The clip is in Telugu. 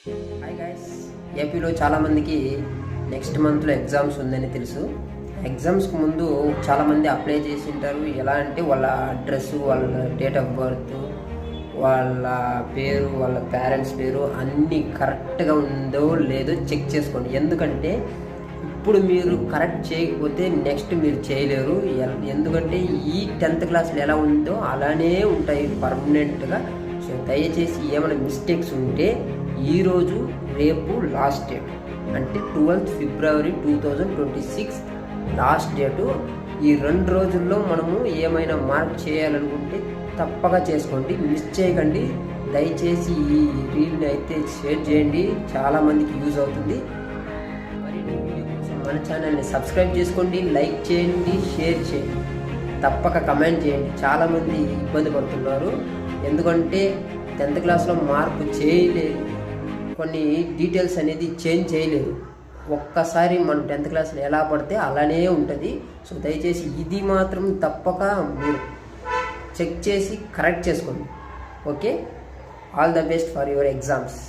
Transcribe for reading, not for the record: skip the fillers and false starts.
హాయ్ గైస్, ఏపీలో చాలామందికి నెక్స్ట్ మంత్లో ఎగ్జామ్స్ ఉందని తెలుసు. ఎగ్జామ్స్కి ముందు చాలామంది అప్లై చేసి ఉంటారు. ఎలా అంటే వాళ్ళ అడ్రస్, వాళ్ళ డేట్ ఆఫ్ బర్త్, వాళ్ళ పేరు, వాళ్ళ పేరెంట్స్ పేరు అన్నీ కరెక్ట్గా ఉందో లేదో చెక్ చేసుకోండి. ఎందుకంటే ఇప్పుడు మీరు కరెక్ట్ చేయకపోతే నెక్స్ట్ మీరు చేయలేరు. ఎందుకంటే ఈ 10th క్లాస్లో ఎలా ఉందో అలానే ఉంటాయి పర్మనెంట్గా. సో దయచేసి ఏమైనా మిస్టేక్స్ ఉంటే ఈరోజు రేపు లాస్ట్ డేట్, అంటే 12th February 2026 లాస్ట్ డేటు. ఈ 2 రోజుల్లో మనము ఏమైనా మార్క్ చేయాలనుకుంటే తప్పక చేసుకోండి, మిస్ చేయకండి. దయచేసి ఈ రీల్ని అయితే షేర్ చేయండి, చాలామందికి యూజ్ అవుతుంది. మరిన్ని వీడియో కోసం మన ఛానల్ని సబ్స్క్రైబ్ చేసుకోండి, లైక్ చేయండి, షేర్ చేయండి, తప్పక కమెంట్ చేయండి. చాలామంది ఇబ్బంది పడుతున్నారు, ఎందుకంటే 10th క్లాస్లో మార్పు చేయలేదు, కొన్ని డీటెయిల్స్ అనేది చేంజ్ చేయలేదు. ఒక్కసారి మనం 10th క్లాస్లో ఎలా పడితే అలానే ఉంటుంది. సో దయచేసి ఇది మాత్రం తప్పక మీరు చెక్ చేసి కరెక్ట్ చేసుకోండి. Okay, all the best for your exams.